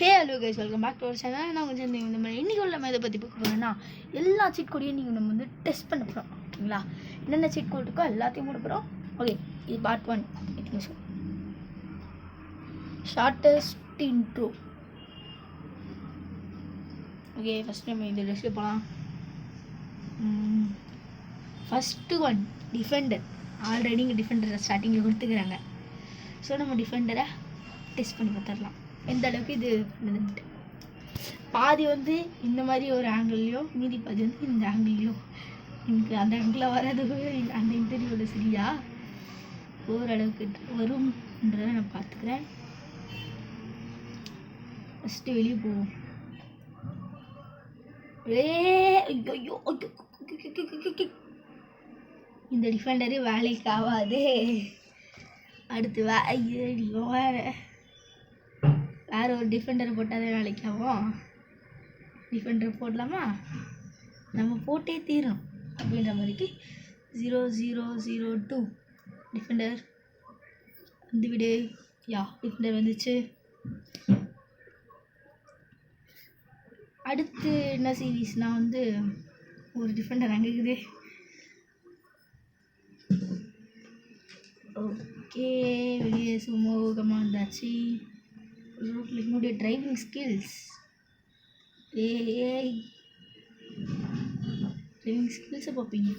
Hello guys, welcome back to our channel. நான் கொஞ்சம் இந்த மாதிரி இன்றைக்கி உள்ள இதை பற்றி பார்க்க போகிறேன்னா, எல்லா சீட் கோடையும் நீங்கள் நம்ம டெஸ்ட் பண்ண போகிறோம். ஓகேங்களா? என்னென்ன சீட் கோட் இருக்கோ எல்லாத்தையும் போட போகிறோம். ஓகே, இது part 1. Shortest intro. Okay, first நம்ம இந்த ட்ரெஸ்ஸில் போகலாம். First one Defender. ஆல்ரெடி இங்கே டிஃபெண்டரை ஸ்டார்டிங்கில் கொடுத்துக்கிறாங்க. ஸோ நம்ம டிஃபெண்டரை டெஸ்ட் பண்ணி பார்த்துடலாம் எந்த அளவுக்கு இது பண்ணுதுன்ட்டு. பாதி இந்த மாதிரி ஒரு ஆங்கிள்லையும், மீதி பாதி இந்த ஆங்கிள்லையும். எனக்கு அந்த ஆங்கிளில் வராது அந்த இன்டர்வியூவில் சரியா ஓரளவுக்கு வரும்ன்றதை நான் பார்த்துக்கிறேன். ஃபஸ்ட்டு வெளியே போவோம். இந்த டிஃபெண்டரு வேலைக்கு ஆகாது. அடுத்து வேறு ஒரு டிஃபெண்டர் போட்டால் தான் வேலைக்கு ஆகும். டிஃபெண்டர் போடலாமா? நம்ம போட்டே தீரும் அப்படின்ற மாதிரிக்கு 0002 டிஃபெண்டர் வந்து விடு. டிஃபெண்டர் வந்துச்சு. அடுத்து என்ன சீரீஸ்னால் ஒரு டிஃபெண்டர் அங்கே இருக்குது. ஓகே, வெளியே சுமூகமாக வந்தாச்சு. என்னுடைய டிரைவிங் ஸ்கில்ஸ் டிரைவிங் ஸ்கில்ஸை பார்ப்பீங்க.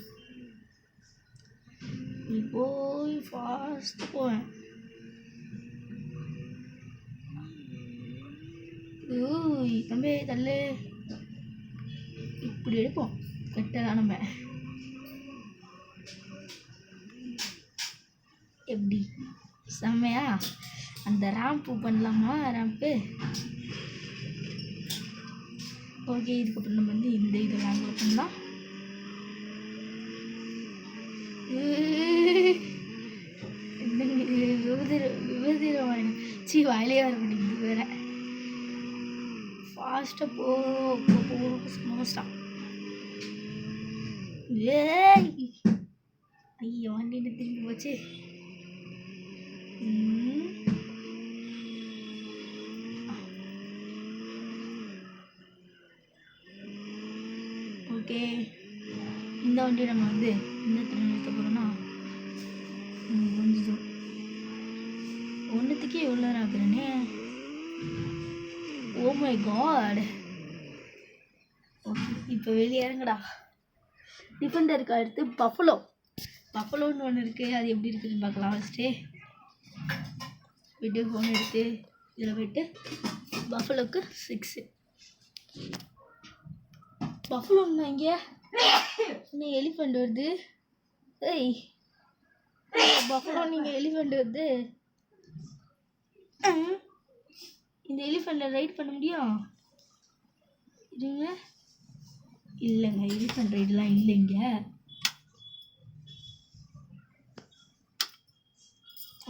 நீ போய் ஃபாஸ்ட் போவேன். தம்பி தள்ளு. இப்படி எடுப்போம் கெட்டதான் நம்ம. எப்படி செம்மையா? அந்த ரேம்ப்பு பண்ணலாமா? Ramp okay. இதுக்கப்புறம் நம்ம இந்த இதை ரேம்ப் பண்ணலாம். விபதிரம் வாயிலே வர மாட்டேங்குது வேற. ஃபாஸ்ட்டாக போ மோஸ்டாக. ஐயோ, வண்டின்னு திரும்பி போச்சு. ஓகே, இந்த வண்டி நம்ம இந்த நிறுத்த போகிறோன்னா கொஞ்சம் ஒன்றுத்துக்கே எவ்வளோ நேரம் ஆகுறேனே. Oh my God. ஓகே, இப்போ வெளியே இறங்குடா. டிஃபெண்டருக்கு அடுத்து பஃபலோன்னு ஒன்று இருக்குது. அது எப்படி இருக்குதுன்னு பார்க்கலாம். ஃபஸ்ட்டு போய்ட்டு ஃபோன் எடுத்து இதில் போய்ட்டு பஃபலோக்கு 6. பஃபலோன்னா இங்கே இன்னும் எலிஃபெண்ட் வருது. பஃபலோ நீங்கள் எலிஃபெண்ட் வருது. இந்த எலிஃபெண்ட்டில் ரைட் பண்ண முடியும்? இருங்க, இல்லைங்க, எலிஃபெண்ட் ரைடெலாம் இல்லைங்க.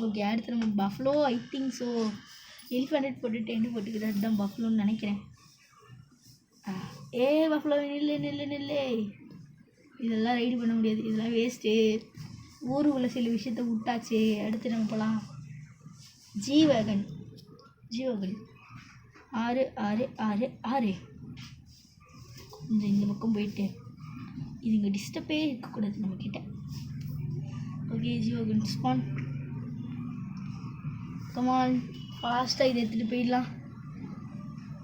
ஓகே, அடுத்து நம்ம buffalo. I think so elephant போட்டு டென்ட் போட்டுக்கிறது தான் பஃபலோன்னு நினைக்கிறேன். பஃபலோ நில்லு. இதெல்லாம் ரைடு பண்ண முடியாது, இதெல்லாம் வேஸ்ட்டு. ஊருக்குள்ள சில விஷயத்த விட்டாச்சு. அடுத்து நம்ம போகலாம். ஜி-வேகன் 666. கொஞ்சம் இந்த பக்கம் போயிட்டு இது இங்கே டிஸ்டர்பே இருக்கக்கூடாது நம்மக்கிட்ட. Okay, ஜி-வேகன் span. கமான், ஃபாஸ்ட்டாக இதை எடுத்துகிட்டு போயிடலாம்.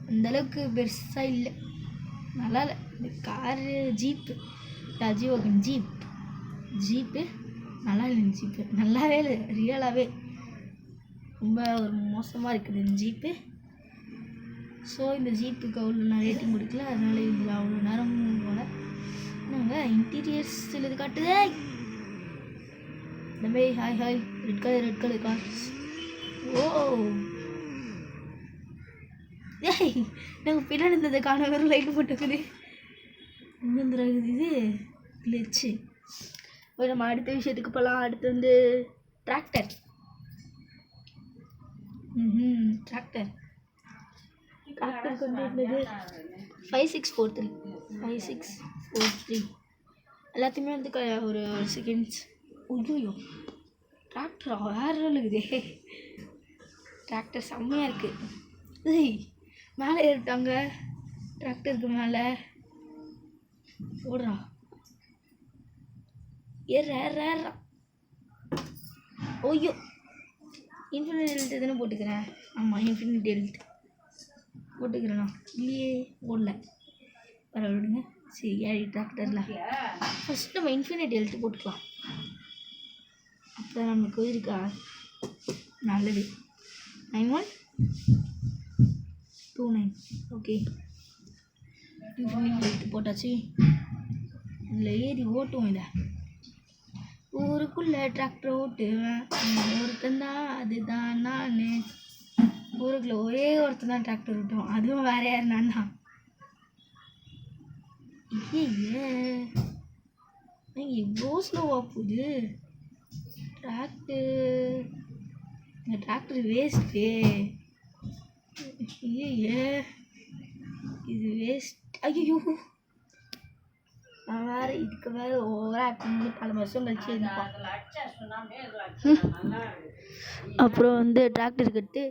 அந்தளவுக்கு பெருசாக இல்லை, நல்லா இல்லை. இந்த காரு ஜீப்பு ஜி-வேகன் ஜீப்பு நல்லா இல்லை. இந்த ஜீப்பு நல்லாவே இல்லை, ரியலாகவே ரொம்ப ஒரு மோசமாக இருக்குது இந்த ஜீப்பு. ஸோ இந்த ஜீப்புக்கு அவ்வளோ நான் ரேட்டிங் கொடுக்கல, அதனால் இதில் அவ்வளோ நேரம் போல. என்னங்க இன்டீரியர்ஸ் இது காட்டுதே. இந்த மாதிரி ஹாய் ரெட் கலர் கார்ஸ். ஓ, நாங்கள் பின்னாடி இருந்ததை காண வெறும் லைட் போட்டுக்குது. இன்னும் இது கிளிச்சு. போய் நம்ம அடுத்த விஷயத்துக்கு போகலாம். அடுத்து டிராக்டர். டிராக்டருக்கு இருந்தது 5643 எல்லாத்தையுமே ஒரு செகண்ட்ஸ். ஐயோ, டிராக்டர் வேறு இருக்குதே. டிராக்டர் செம்மையாக இருக்குது. மேலே ஏறிட்டாங்க டிராக்டருக்கு மேலே. ஓடுறா, ஏறா. ஓய்யோ, இன்ஃபினிட்டி ஹெல்த் எதுன்னு போட்டுக்கிறேன். ஆமாம், இன்ஃபினிட்டி ஹெல்த் போட்டுக்கிறேண்ணா. இல்லையே, ஓடல. பரவாயில்லைங்க. சரி, ஏறி டிராக்டரில் ஃபஸ்ட்டு நம்ம இன்ஃபினிட்டி ஹெல்த் போட்டுக்கலாம். அப்போ நமக்கு இருக்கா நல்லது. 9129. ஓகே, இன்ஃபினிட்டி ஹெல்த் போட்டாச்சு. இதில் ஏறி ஓட்டுவோம். இதை ஊருக்குள்ளே டிராக்டர் ஓட்டுவேன் ஒருத்தந்தான், அதுதான் நான். ஊருக்குள்ளே ஒரே ஒருத்தன் தான் டிராக்டர் ஓட்டுவோம், அதுவும் வேற யார்? நான் தான். இவ்வளோ ஸ்லோவாக போகுது டிராக்டர். இந்த டிராக்டர் வேஸ்ட்டு. இது வேஸ்ட். ஐயோ, நான் வேறு இதுக்கு வேறு ஓவராக ஆக்டிங் பல வருஷம் கழிச்சு இருப்பான். அப்புறம் வந்து டிராக்டர் கட்டு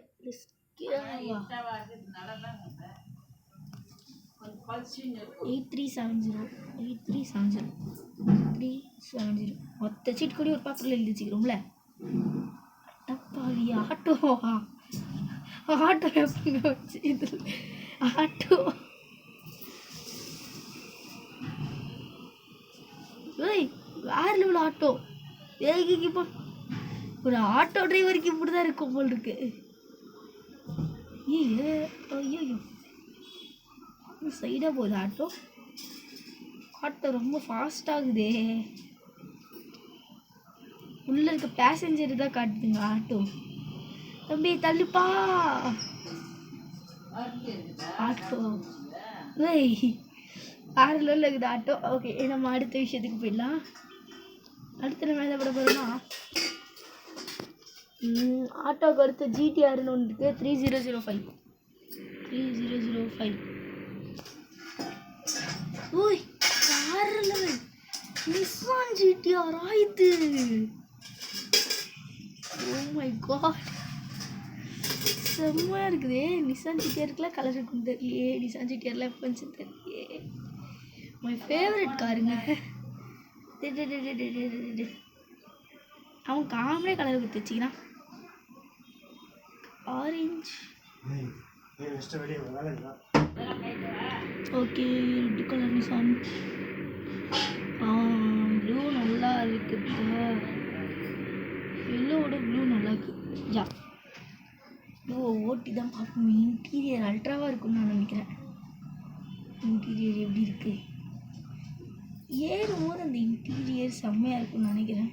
8370 மொத்த சீட் கூட ஒரு பேப்பரில் எழுதி வச்சுக்கிறோம்ல. அட்டப்பாவி, ஆட்டோ எப்படிங்க வச்சு இது ஆட்டோ? ஏய், வேறு லெவல் ஆட்டோ. இப்போ ஒரு ஆட்டோ டிரைவருக்கு இப்படி தான் இருக்கும் போல் இருக்கு. ஐயோ, சைடாக போகுது ஆட்டோ. ரொம்ப ஃபாஸ்டாகுதே. உள்ள இருக்க பேசஞ்சர் தான் காட்டுதுங்க ஆட்டோ. தம்பி தள்ளுப்பா ஆட்டோ. ஏய், வேறு லெவலில் இருக்குது ஆட்டோ. ஓகே, நம்ம அடுத்த விஷயத்துக்கு போயிடலாம். அடுத்து நம்ம எதை பட போகிறோம்னா, ஆட்டோக்கு அடுத்து GTRன்னு ஒன்று இருக்குது. 3005. ஓய், வேறு லெவல் நிசான் GTR ஆயிடுது. ஓ மை காட், செம்மையாக இருக்குதே. நிசான் GTRக்குலாம் கலர் இருக்குன்னு தெரியலையே. நிசான் GTRலாம் எப்போ வந்துச்சுன்னு தெரியலையே. மை ஃபேவரட் காருங்க. அவன் காமனே கலர் கொடுத்து வச்சுக்கிறான். Orange. Okay, red colour Nissan. Blue நல்லா இருக்குது. எல்லோட ப்ளூ நல்லா இருக்குது. ப்ளூவை ஓட்டி தான் பார்க்கணும். இன்டீரியர் அல்ட்ராவாக இருக்குன்னு நான் நினைக்கிறேன். இன்டீரியர் எப்படி இருக்குது? ஏறும்போது அந்த இன்டீரியர் செம்மையாக இருக்குன்னு நினைக்கிறேன்.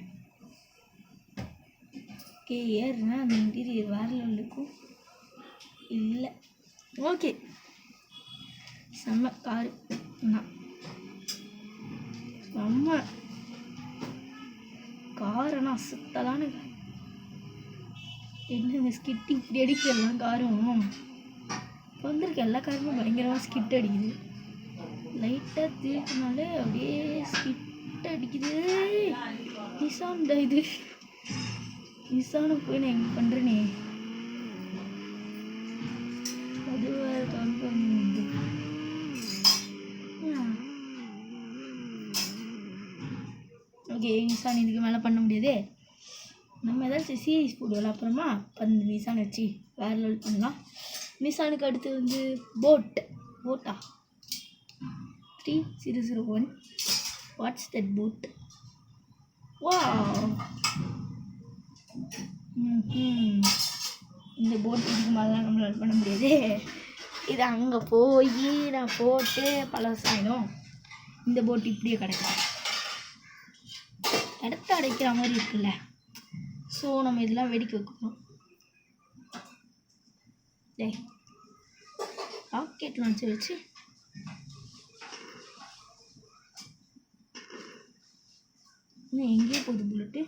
ஓகே, ஏறுனா அந்த இன்டீரியர் வேறு லெவலில் இருக்கும். இல்லை, ஓகே, செம்ம காரு. செம்ம காரனா சுத்தலான. என்னங்க ஸ்கிட் இப்படி அடிக்கிற எல்லா காரும் இப்போ வந்திருக்க எல்லா காருமே பயங்கரமாக ஸ்கிட் அடிக்குது. லைட்டாக தீர்க்கினாலே அப்படியே ஸ்கிட் அடிக்குது. நிசான் தான் இது. நிசானை போய் நான் எங்கே பண்ணுறேனே, அதுவாக கம்பெனி வந்து. ஓகே, நிசான் இதுக்கு மேலே பண்ண முடியாது. நம்ம ஏதாச்சும் சீரீஸ் போடுவோம் அப்புறமா அந்த நிசான் வச்சு வேறு லெவல் பண்ணலாம். நிசானுக்கு அடுத்து வந்து போட்டா 3001. What's that boat? வா, இந்த போட் இதுக்கு மேலாம் நம்மளால் பண்ண முடியாது. இது அங்கே போய் நான் போட்டு பல வருஷம் ஆகிடும். இந்த போட் இப்படியே கிடைக்கும். இடத்த அடைக்கிற மாதிரி இருக்குல்ல. ஸோ நம்ம இதெல்லாம் வெடிக்க வைக்கணும். ராக்கெட் லான்ச்சர் வச்சு இன்னும் எங்கேயே போகுது புல்லட்டு?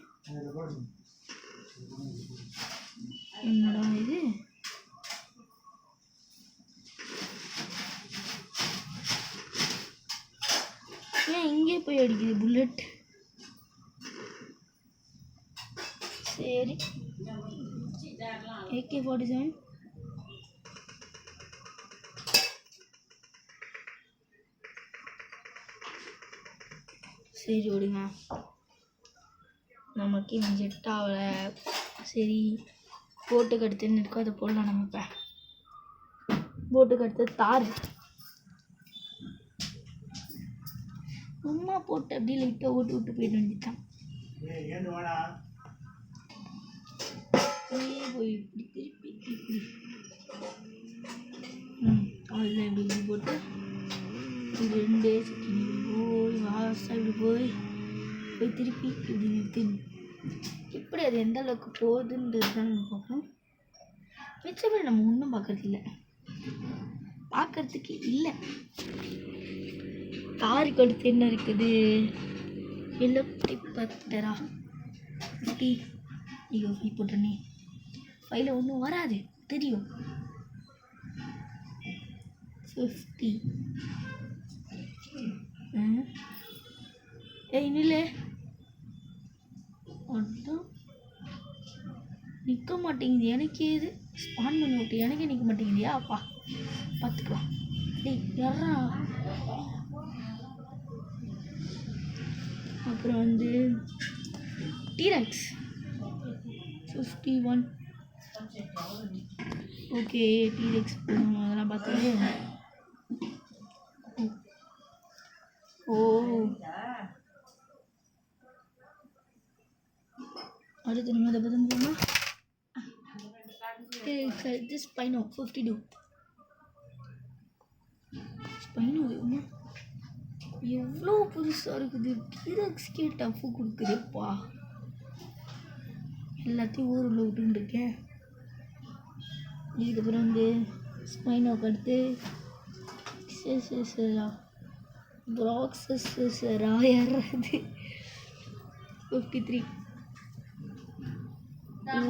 என்னடா இது? ஏன் இங்கே போய் அடிக்குது புல்லட்? சரி, AK-47 சரி விடுங்க, நமக்கு இவன் செட் ஆகலை. சரி போட்டுக்கு அடுத்துன்னு இருக்கோ அதை போடலாம். நம்ம இப்போ போட்டுக்கு அடுத்து தார் சும்மா போட்டு அப்படியே லைட்டாக ஓட்டு விட்டு போயிட வேண்டியதான். போய் இப்படி திருப்பி இப்படி அவ்வளோதான். இப்படி போட்டு இது 2 செகண்ட் இப்படி போய் வாசல் இப்படி போய் போய் திருப்பி இப்படி நிறுத்தி இப்படி அது எந்த அளவுக்கு போகுதுன்றது தான் நம்ம பார்க்கணும். மிச்சப்படி நம்ம ஒன்றும் பார்க்கறது இல்லை, பார்க்கறதுக்கு இல்லை. தாருக்கு அடுத்து என்ன இருக்குது? எலக்ட்ரிக் டீ ஐயோ ஃபீ போட்டனே, ஃபைல ஒன்றும் வராது தெரியும். 50 நில்லு, ஒன்றும் நிற்க மாட்டேங்குது. எனக்கு ஏது ஸ்பான் பண்ணி விட்டு எனக்கே நிற்க மாட்டேங்குதியா? அப்பா பார்த்துக்கலாம். டேய் யாரா? அப்புறம் வந்து டீரெக்ஸ் 51. ஓகே டீரெக்ஸ் போகணும், அதெல்லாம் பார்த்து. ஓ அடுத்து நம்ம அதை பற்றி போகணும். ஸ்பைனோ 52. ஸ்பைனோ எவ்வளோ புதுசாக இருக்குது. டீரெக்ஸ்கே டஃப்பு கொடுக்குதுப்பா. எல்லாத்தையும் ஊரில் விட்டுருக்கேன். இதுக்கப்புறம் வந்து ஸ்பைனோக்கு அடுத்து ப்ராக்ஸஸரா யாராவது 53.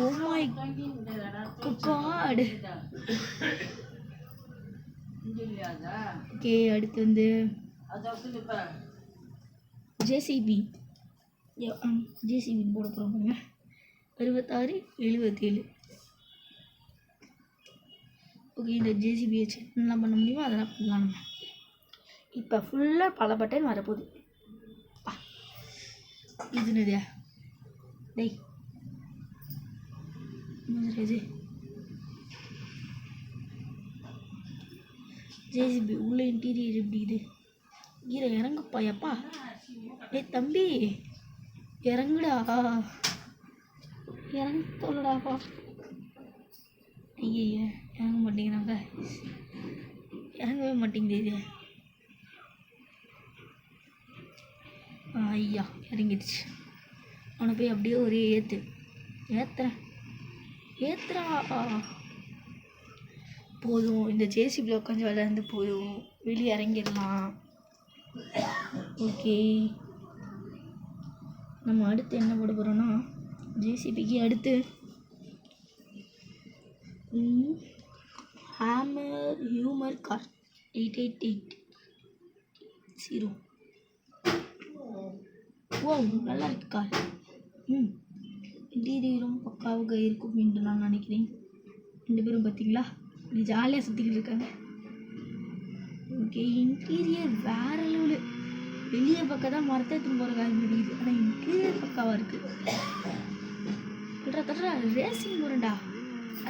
ஓ மை காட். ஓகே அடுத்து வந்து ஜேசிபி போட போகிறோம். 66 77. ஓகே இந்த ஜேசிபி வச்சு என்னெல்லாம் பண்ண முடியுமோ அதெல்லாம் பண்ணலாம். நம்ம இப்போ ஃபுல்லாக பல பட்டன் வரப்போகுது. இதுனதா டேய் இது ஜேசிபி உள்ள இன்டீரியர் எப்படி இது? இறங்குப்பா எப்பா. டேய் தம்பி இறங்குடா, இறங்க சொல்லடாப்பா. ஐய இறங்க மாட்டேங்கிறாங்க, இறங்கவே மாட்டேங்குது இது. ஐயா இறங்கிடுச்சு. அவனை போய் அப்படியே ஒரே ஏத்துறா போதும். இந்த ஜேசிபியில் உட்காந்து விளையாண்டு போதும், வெளியே இறங்கிடலாம். ஓகே நம்ம அடுத்து என்ன போட போகிறோன்னா ஜேசிபிக்கு அடுத்து ஹேமர் ஹியூமர் கார் 8880. ஓ நல்லா இருக்கு கார். இன்டீரியரும் பக்காவாக இருக்கும் என்று நான் நினைக்கிறேன். 2 பேரும் பார்த்தீங்களா ஜாலியாக சுற்றிக்கிட்டு இருக்காங்க. ஓகே இன்டீரியர் வேற லெவலு. வெளியே பக்கம் தான் மரத்தை எடுத்துன்னு போகிறக்காக முடியுது, ஆனால் இன்டீரியர் பக்காவாக இருக்குது. தட்டுறா ரேசிங் போகிறேன்டா.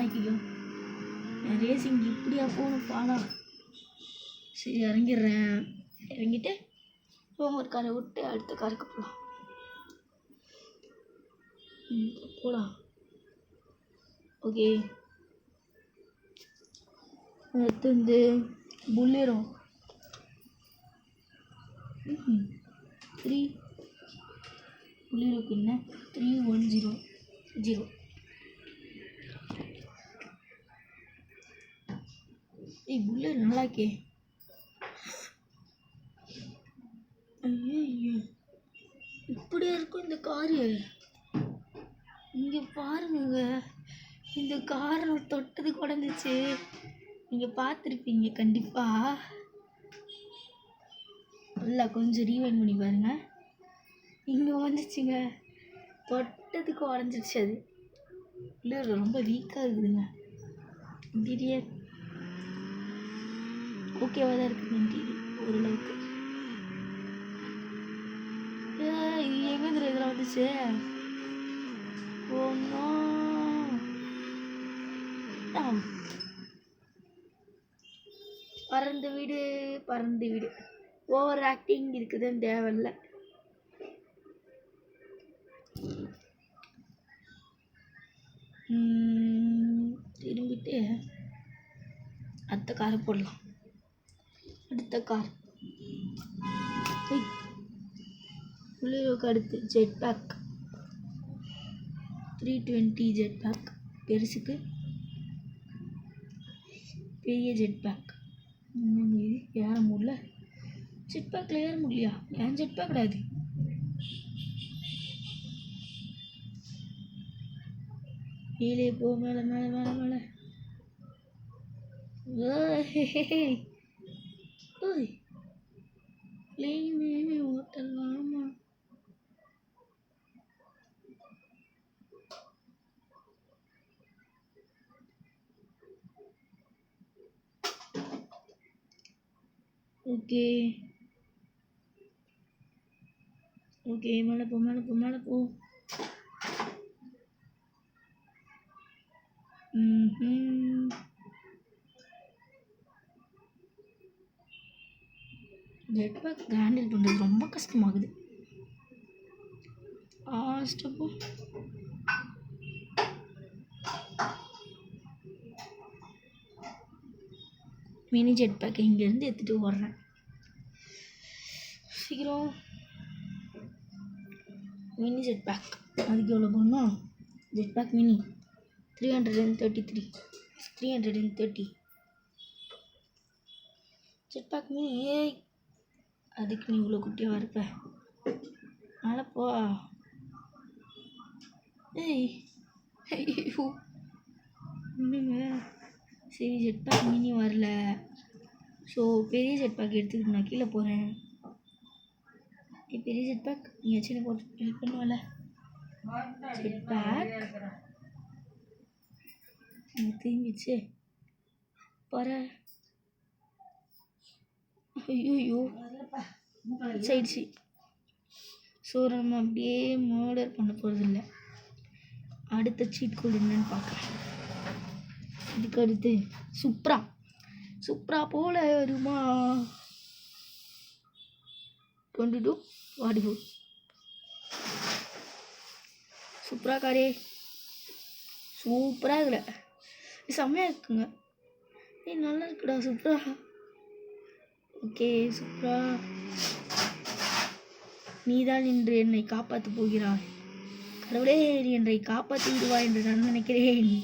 ஐயோ ரேசிங் இப்படியா போகணும் பாடா. சரி இறங்கிடுறேன். இறங்கிட்டு ஒரு காரை விட்டு அடுத்த காருக்கு போகலாம். ஓகே அடுத்து வந்து புல்லேரோ 3 புல்லேரோக்கு என்ன 3100. புல்லேரோ நல்லா இருக்கே. ஐயோ இப்படியா இருக்கும் இந்த காரு. இங்கே பாருங்க, இந்த காரை தொட்டது குடஞ்சிச்சு. நீங்கள் பார்த்துருப்பீங்க கண்டிப்பாக. இல்லை கொஞ்சம் ரீவைண்ட் பண்ணி பாருங்க. இங்கே வந்துச்சுங்க, தொட்டதுக்கு உடஞ்சிருச்சு. அது இல்லை ரொம்ப வீக்காக இருக்குதுங்க. இன்டீரியர் ஓகேவாக தான் இருக்குது. இன்டீரியர் ஓரளவுக்கு. மகேந்திர இதில் வந்துச்சு. பறந்து வீடு பறந்து வீடு. ஓவர் ஆக்டிங் இருக்குதுன்னு தேவையில்ல. திரும்பிட்டு அடுத்த காரை போடலாம். அடுத்த கார் புள்ளியோக்கு அடுத்து ஜெட் பேக் 320 ஜெட் பேக். பெருசுக்கு பெரிய ஜெட் பேக். ஏற முடியல. ஜெட் பேக்கில் ஏற முடியலையா? ஏன் ஜெட் பேக் கிடையாது. மேலே போ, மேலே மேலே மேலே மேலே. பிளேனே ஓட்டலாமா? ஓகே ஓகே, மேலே போ மேலே போ மேலே போ. ஜெட் பேக் ஹேண்டில் பண்ணுறது ரொம்ப கஷ்டமாகுது. ஸ்டெப்போ மினி ஜெட் பேக் இங்கேருந்து எடுத்துகிட்டு ஓடுறேன். சீக்கிரம். மினி ஜெட் பேக் அதுக்கு எவ்வளோ பண்ணணும்? Jet pack mini 330 jet pack mini. ஏய், அதுக்கு நீ இவ்வளோ குட்டியாக இருப்ப. மேலே போ. ஏய் ஐயோ இன்னுங்க. சரி, ஜெட் பேக் மினி வரல. ஸோ பெரிய ஜெட் பேக் எடுத்துக்கிட்டு நான் கீழே போகிறேன். பெரிய ஜெட் பேக் நீங்கள் வச்சு எனக்கு ஹெல்ப் பண்ணுவல. ஜெட் பேக் திரும்பிச்சு பாரு. ஐயோ சைடுச்சு. ஸோ நம்ம அப்படியே மர்டர் பண்ண போகிறதில்ல. அடுத்த சீட் கோட் என்னன்னு பார்க்குறேன். இதுக்கு அடுத்து சுப்ரா போல வருமா? 22 44 சுப்ரா காரே சூப்பராக இருக்குல்ல? செம்மையாக இருக்குங்க. நல்லா இருக்குடா சுப்ரா. ஓகே சுப்ரா, நீதான் இன்று என்னை காப்பாற்ற போகிறாய். கடவுளே, நீ என்னை காப்பாற்றி விடுவாய் என்று நான் நினைக்கிறேன்.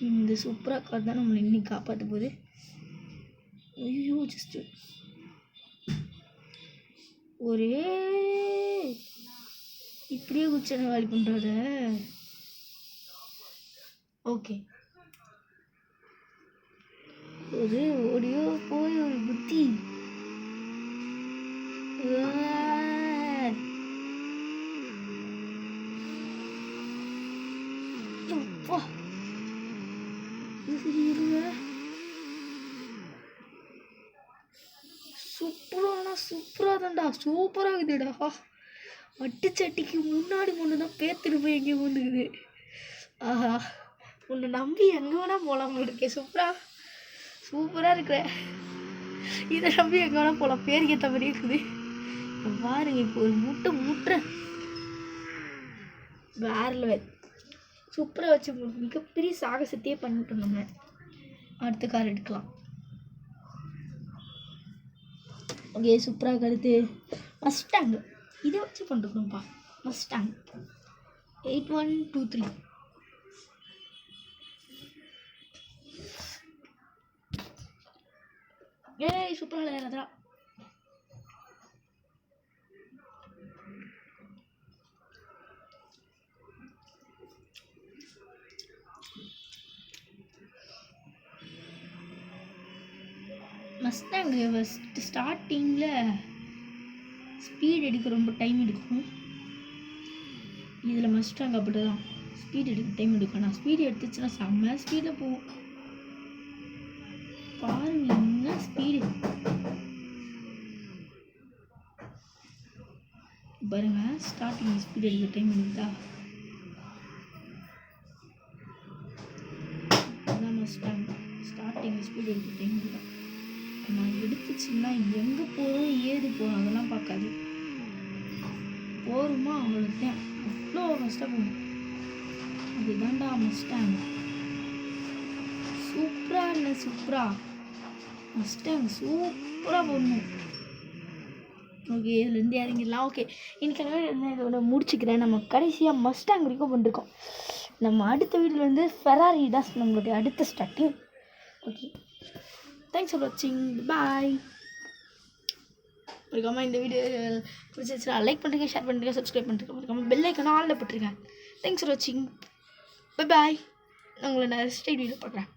இந்த சூப்பரா கார் தான் நம்மளை இன்னைக்கு காப்பாற்ற போகுது. ஐயோ ஜஸ்ட் ஒரே இப்படியே குச்சனை வாலி பண்ணுறத. ஓகே, ஒரு ஓடியோ போய் ஒரு புத்தி. சூப்பரா தான்டா, சூப்பராக இருக்குதுடா. அட்டிச்சட்டிக்கு முன்னாடி ஒன்று தான் பேத்துட்டு போய் எங்கேயும் வந்துக்குது. ஆஹா, உன்னை நம்பி எங்கே வேணா போகலாம். இருக்கே சூப்பராக இருக்கிற. இதை நம்பி எங்கே வேணா போகலாம். பேருக்கு ஏற்ற மாதிரி இருக்குது. பாருங்க, இப்போ ஒரு முட்டை வேற லெவல். சூப்பராக வச்சு மிகப்பெரிய சாகசத்தையே பண்ணிட்டோம் நம்ம. அடுத்த கார் எடுக்கலாம். ஓகே, சூப்பராக கருத்து மஸ்டாங். இதை வச்சு பண்ணிருக்கணும்ப்பா. மஸ்டாங் 8123. ஏய் சூப்பராக ஏறதா. மஸ்டாங் ஃபஸ்ட்டு ஸ்டார்டிங்கில் ஸ்பீட் எடுக்க ரொம்ப டைம் எடுக்கும். இதில் மஸ்டாங் அப்படி தான் ஸ்பீட் எடுக்க டைம் எடுக்கும். நான் ஸ்பீடு எடுத்துச்சுன்னா செம்ம ஸ்பீடில் போகும். பாருங்க என்ன ஸ்பீடு. பாருங்கள் ஸ்டார்டிங் ஸ்பீட் எடுக்க டைம் எடுக்குதா. அதான் மஸ்டாங் ஸ்டார்டிங் ஸ்பீட் எடுக்க டைம் எடுக்குதா. நான் எடுத்துச்சுன்னா எங்கே போகிறோம் ஏது போகிறோம் அதெல்லாம் பார்க்காது. போகிறோமா அவ்வளோதான், அவ்வளோ ஃபஸ்ட்டாக போகணும். அதுதான்டா மஸ்டாங். சூப்பராக இல்லை சூப்பரா மஸ்டாங் சூப்பராக போடணும். ஓகே இதுலேருந்து இறங்கிடலாம். ஓகே இன்னைக்கு இதோட முடிச்சுக்கிறேன். நம்ம கடைசியாக மஸ்டாங் வரைக்கும் பண்ணிருக்கோம். நம்ம அடுத்த வீடியோவில் வந்து ஃபெராரி தான் நம்மளுடைய அடுத்த ஸ்டார்டிங். ஓகே தேங்க்ஸ் ஃபார் வாட்சிங், பாய். மறக்காமல் இந்த வீடியோ பிடிச்சிருச்சுன்னா லைக் பண்ணுறீங்க, ஷேர் பண்ணுறீங்க, சப்ஸ்கிரைப் பண்ணுறீங்க. மறக்காமல் பெல் ஐக்கான ஆலில் போட்டுருங்க. தேங்க்ஸ் ஃபார் வாட்சிங், பாய். நான் உங்களை நெக்ஸ்ட் வீடியோ பார்க்குறேன்.